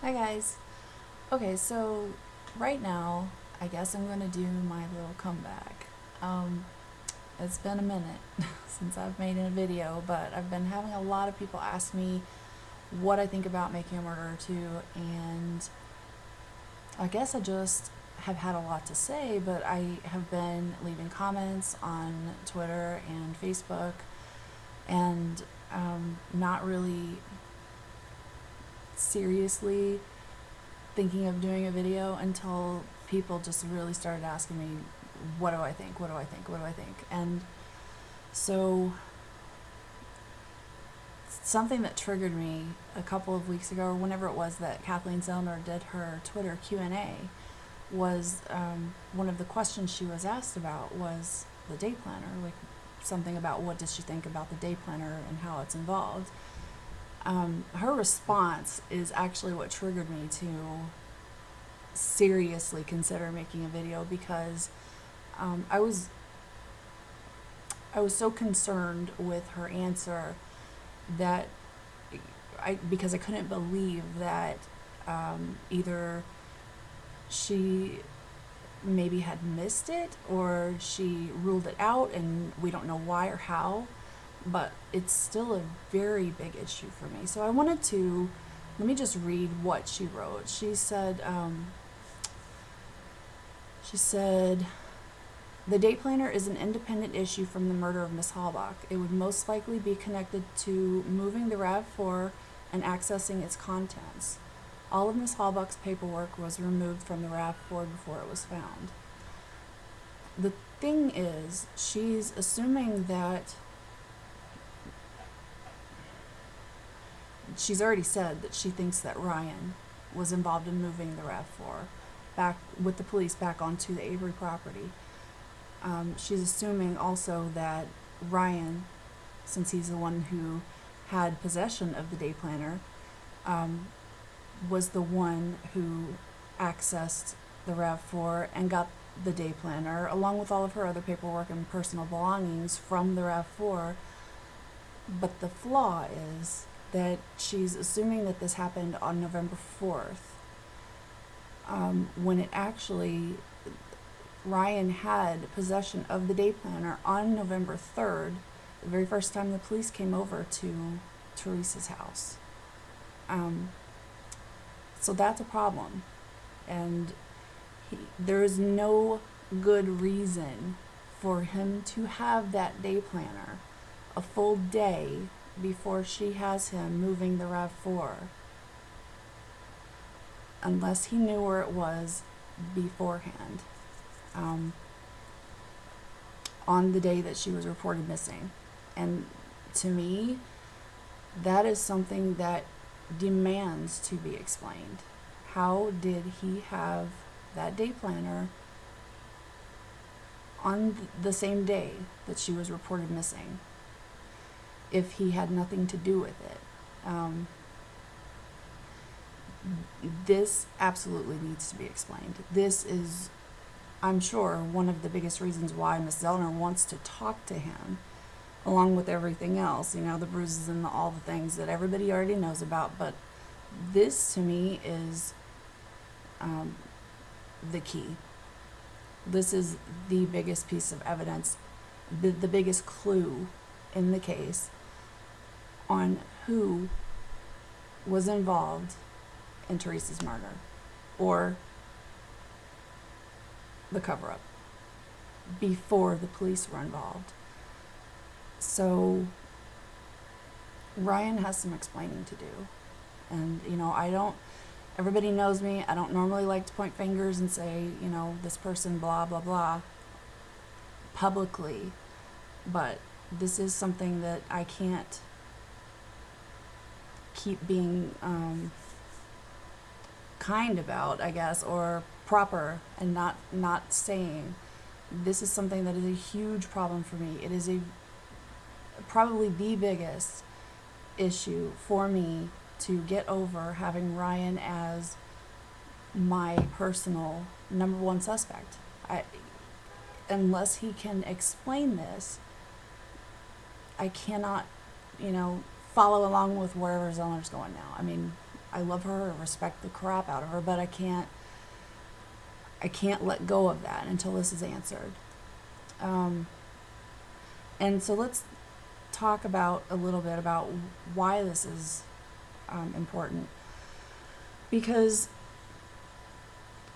Hi guys. Okay, so right now, I guess I'm gonna do my little comeback. Um, it's been a minute since I've made a video, but I've been having a lot of people ask me what I think about Making a Murderer 2, and I guess I just have had a lot to say, but I have been leaving comments on Twitter and Facebook and not really seriously thinking of doing a video until people just really started asking me, what do I think? What do I think? What do I think? And so something that triggered me a couple of weeks ago, or whenever it was that Kathleen Zellner did her Twitter Q&A, was one of the questions she was asked about was the day planner, like something about what does she think about the day planner and how it's involved. Her response is actually what triggered me to seriously consider making a video because um, I was I was so concerned with her answer that because I couldn't believe that either she maybe had missed it or she ruled it out and we don't know why or how, but it's still a very big issue for me. So I wanted to let me just read what she wrote. She said, the date planner is an independent issue from the murder of Miss Halbach. It would most likely be connected to moving the RAV4 and accessing its contents. All of Miss Halbach's paperwork was removed from the RAV4 before it was found. The thing is, she's assuming that she's already said that she thinks that Ryan was involved in moving the RAV4 back with the police back onto the Avery property. She's assuming also that Ryan, since he's the one who had possession of the day planner, was the one who accessed the RAV4 and got the day planner, along with all of her other paperwork and personal belongings from the RAV4. But the flaw is that she's assuming that this happened on November 4th, when it actually Ryan had possession of the day planner on November 3rd, the very first time the police came over to Teresa's house. So that's a problem. And there is no good reason for him to have that day planner a full day before she has him moving the RAV4 unless he knew where it was beforehand. On the day that she was reported missing. And to me, that is something that demands to be explained. How did he have that day planner on the same day that she was reported missing if he had nothing to do with it? This absolutely needs to be explained. This is, I'm sure, one of the biggest reasons why Miss Zellner wants to talk to him, along with everything else, the bruises and all the things that everybody already knows about. But this, to me, is the key. This is the biggest piece of evidence, the biggest clue in the case on who was involved in Teresa's murder or the cover-up before the police were involved. So Ryan has some explaining to do. And, everybody knows me. I don't normally like to point fingers and say, this person, blah, blah, blah, publicly. But this is something that I can't keep being kind about, I guess, or proper and not saying. This is something that is a huge problem for me. It is probably the biggest issue for me to get over, having Ryan as my personal number one suspect. Unless he can explain this, I cannot, follow along with wherever Zellner's going now. I mean, I love her, I respect the crap out of her, but I can't let go of that until this is answered. And so let's talk about a little bit about why this is important. Because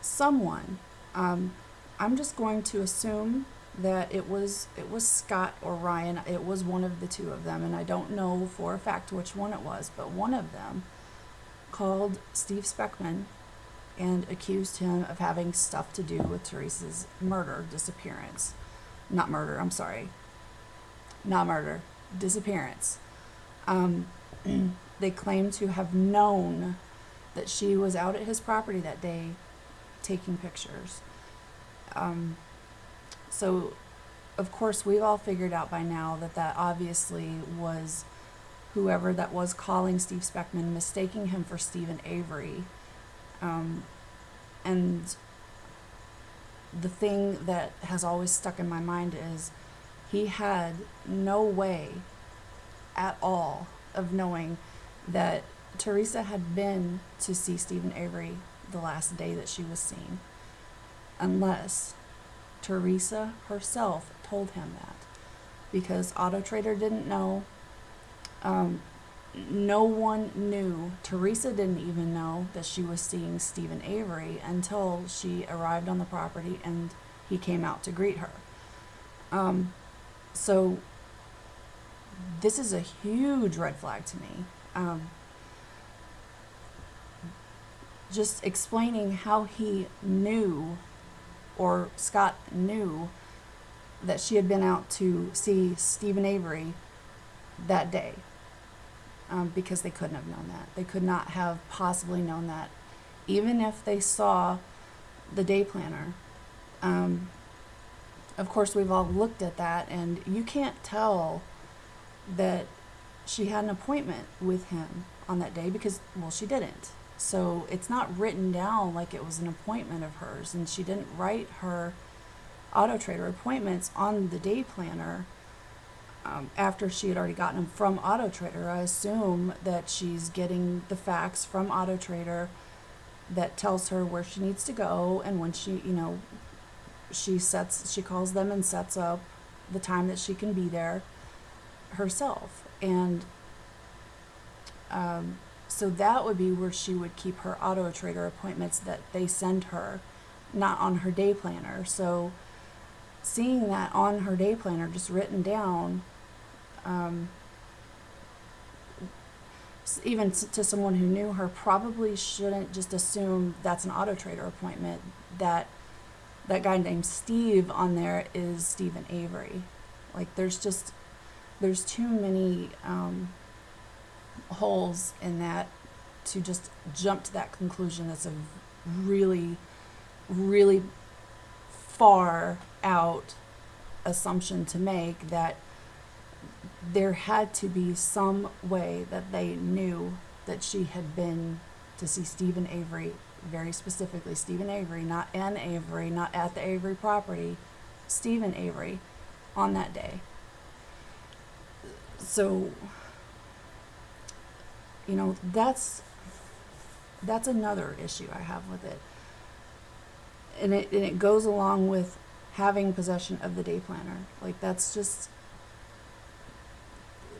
someone, I'm just going to assume that it was Scott or Ryan. It was one of the two of them, and I don't know for a fact which one it was, but one of them called Steve Speckman and accused him of having stuff to do with Teresa's disappearance. Not murder, I'm sorry. Not murder, disappearance. They claim to have known that she was out at his property that day taking pictures. So, of course, we've all figured out by now that obviously was whoever that was calling Steve Speckman, mistaking him for Steven Avery. And the thing that has always stuck in my mind is he had no way at all of knowing that Teresa had been to see Steven Avery the last day that she was seen, unless Teresa herself told him that, because Auto Trader didn't know. No one knew. Teresa didn't even know that she was seeing Steven Avery until she arrived on the property and he came out to greet her. So this is a huge red flag to me. Just explaining how he knew, or Scott knew, that she had been out to see Steven Avery that day. Because they couldn't have known that. They could not have possibly known that. Even if they saw the day planner. Of course, we've all looked at that, and you can't tell that she had an appointment with him on that day because, well, she didn't. So it's not written down like it was an appointment of hers, and she didn't write her Auto Trader appointments on the day planner after she had already gotten them from Auto Trader. I assume that she's getting the fax from Auto Trader that tells her where she needs to go, and when she calls them and sets up the time that she can be there herself. And so that would be where she would keep her Auto Trader appointments that they send her, not on her day planner. So seeing that on her day planner just written down, even to someone who knew her, probably shouldn't just assume that's an Auto Trader appointment, that guy named Steve on there is Steven Avery. Like, there's too many holes in that to just jump to that conclusion. That's a really, really far out assumption to make, that there had to be some way that they knew that she had been to see Steven Avery, very specifically Steven Avery, not N. Avery, not at the Avery property, Steven Avery, on that day. So, that's another issue I have with it. And it goes along with having possession of the day planner. Like, that's just,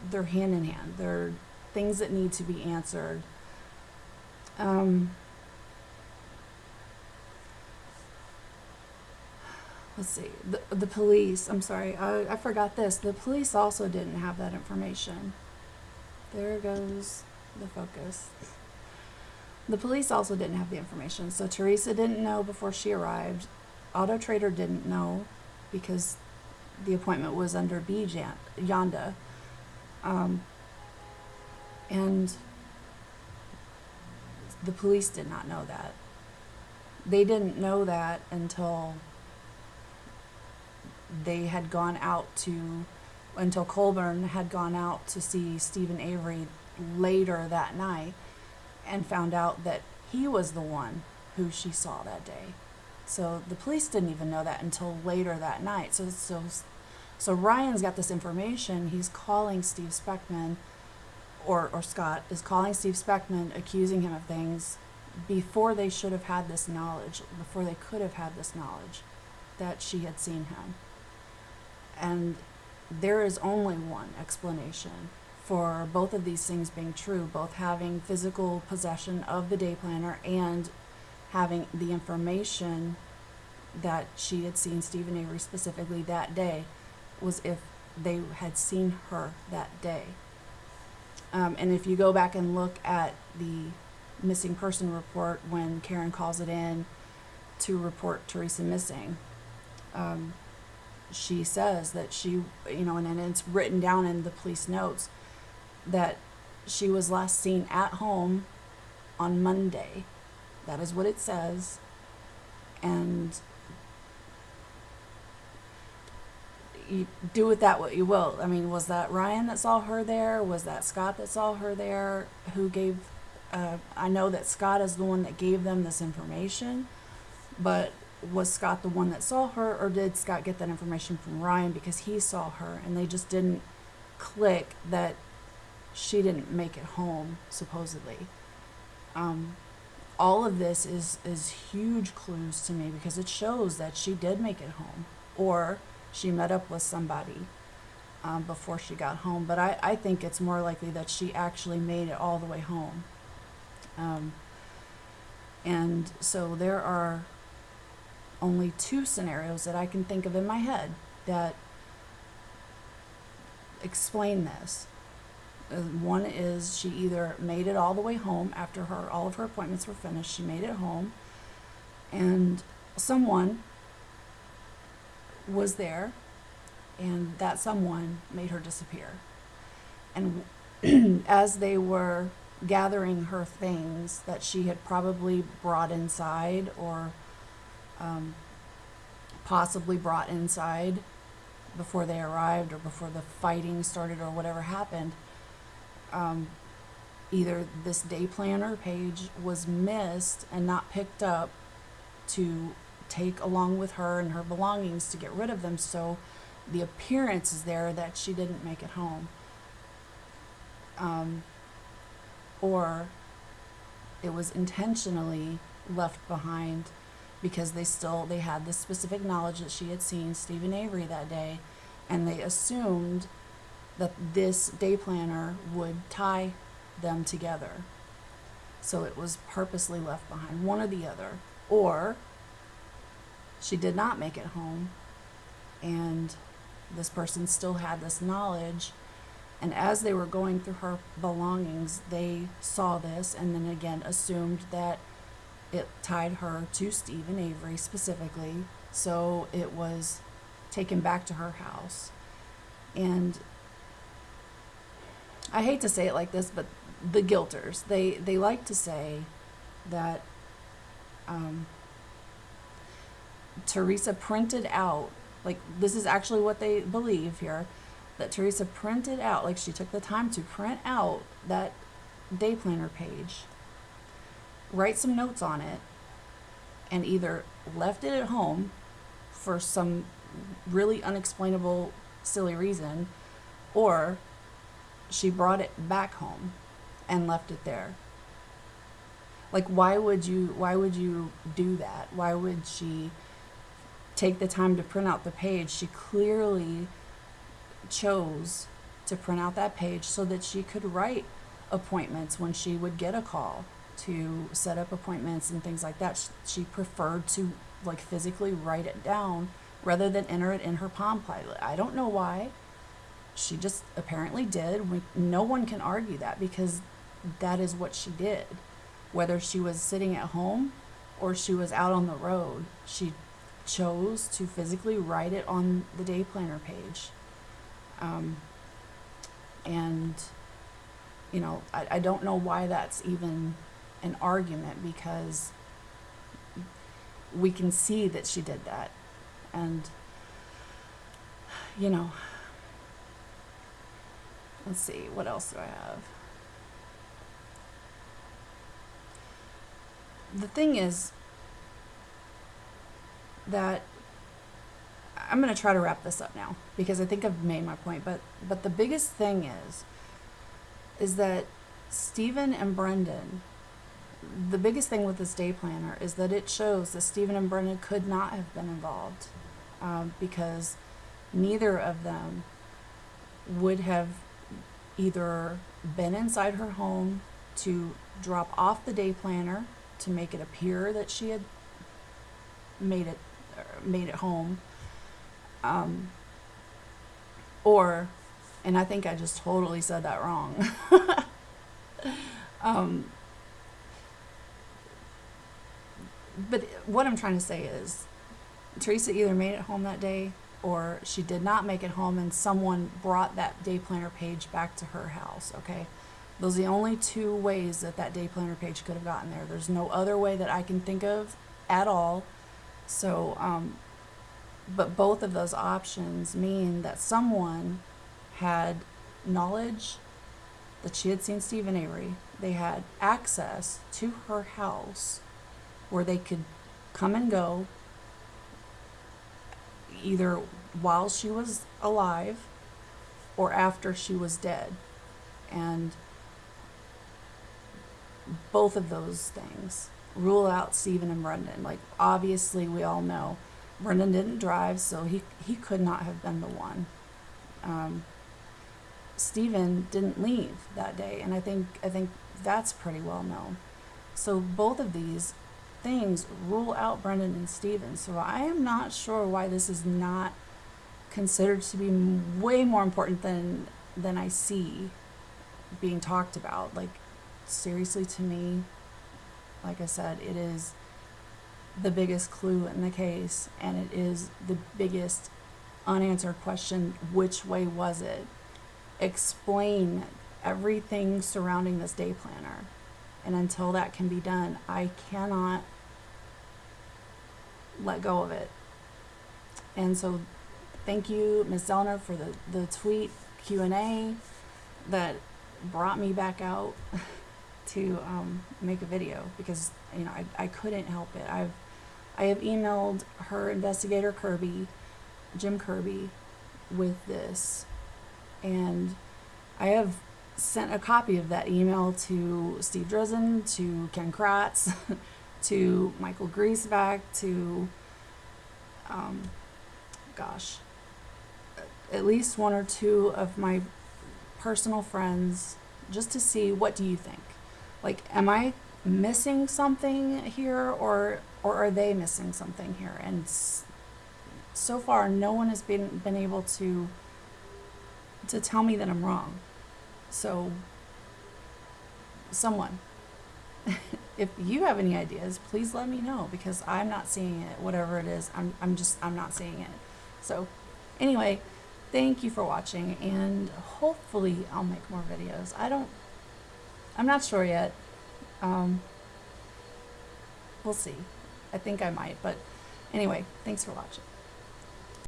they're hand in hand. They're things that need to be answered. Let's see. The police, I'm sorry, I forgot this. The police also didn't have that information. There goes the focus. The police also didn't have the information. So Teresa didn't know before she arrived. Auto Trader didn't know because the appointment was under Janda. And the police did not know that. They didn't know that until Colborn had gone out to see Steven Avery later that night and found out that he was the one who she saw that day. So the police didn't even know that until later that night. So Ryan's got this information. He's calling Steve Speckman or Scott, is calling Steve Speckman, accusing him of things before they should have had this knowledge, before they could have had this knowledge that she had seen him. And there is only one explanation for both of these things being true, both having physical possession of the day planner and having the information that she had seen Steven Avery specifically that day, was if they had seen her that day. And if you go back and look at the missing person report when Karen calls it in to report Teresa missing, she says that she, and it's written down in the police notes that she was last seen at home on Monday. That is what it says. And you do with that what you will. I mean, was that Ryan that saw her there? Was that Scott that saw her there? Who gave, I know that Scott is the one that gave them this information, but was Scott the one that saw her, or did Scott get that information from Ryan because he saw her and they just didn't click that she didn't make it home, supposedly? All of this is huge clues to me, because it shows that she did make it home, or she met up with somebody before she got home. But I think it's more likely that she actually made it all the way home. And so there are only two scenarios that I can think of in my head that explain this. One is she either made it all the way home after all of her appointments were finished. She made it home, and someone was there, and that someone made her disappear. And as they were gathering her things that she had probably brought inside, or possibly brought inside before they arrived, or before the fighting started, or whatever happened, either this day planner page was missed and not picked up to take along with her and her belongings to get rid of them, so the appearance is there that she didn't make it home. Or it was intentionally left behind because they had this specific knowledge that she had seen Steven Avery that day, and they assumed that this day planner would tie them together. So it was purposely left behind, one or the other. Or she did not make it home, and this person still had this knowledge, and as they were going through her belongings, they saw this and then again assumed that it tied her to Steven Avery specifically, so it was taken back to her house. And I hate to say it like this, but the guilters, they like to say that Teresa printed out, like, this is actually what they believe here, that Teresa printed out, like she took the time to print out that day planner page, write some notes on it, and either left it at home for some really unexplainable, silly reason, or she brought it back home and left it there. Like, why would you do that? Why would she take the time to print out the page? She clearly chose to print out that page so that she could write appointments when she would get a call to set up appointments and things like that. She preferred to, like, physically write it down rather than enter it in her Palm Pilot. I don't know why. She just apparently did. No one can argue that, because that is what she did. Whether she was sitting at home or she was out on the road, she chose to physically write it on the day planner page. And, I don't know why that's even an argument, because we can see that she did that. And, let's see, what else do I have? The thing is that I'm going to try to wrap this up now, because I think I've made my point, but the biggest thing is that Steven and Brendan, the biggest thing with this day planner is that it shows that Steven and Brendan could not have been involved, because neither of them would have either been inside her home to drop off the day planner to make it appear that she had made it home, or, and I think I just totally said that wrong. But what I'm trying to say is Teresa either made it home that day or she did not make it home and someone brought that day planner page back to her house, okay? Those are the only two ways that that day planner page could have gotten there. There's no other way that I can think of at all. So, but both of those options mean that someone had knowledge that she had seen Steven Avery. They had access to her house where they could come and go either while she was alive or after she was dead. And both of those things rule out Steven and Brendan. Like, obviously we all know Brendan didn't drive, so he could not have been the one. Steven didn't leave that day, and I think that's pretty well known. So both of these things rule out Brendan and Steven. So I am not sure why this is not considered to be way more important than I see being talked about. Like, seriously, to me, like I said, it is the biggest clue in the case, and it is the biggest unanswered question. Which way was it? Explain everything surrounding this day planner. And until that can be done, I cannot let go of it. And so thank you, Ms. Zellner, for the tweet Q&A that brought me back out to make a video, because I couldn't help it. I have emailed her investigator Jim Kirby, with this, and I have sent a copy of that email to Steve Drizzen, to Ken Kratz, to Michael Griesbach, to at least one or two of my personal friends, just to see, what do you think? Like, am I missing something here, or are they missing something here? And so far, no one has been able to tell me that I'm wrong. So, someone, if you have any ideas, please let me know, because I'm not seeing it. Whatever it is, I'm not seeing it. So, anyway, thank you for watching, and hopefully I'll make more videos. I'm not sure yet. We'll see. I think I might, but anyway, thanks for watching.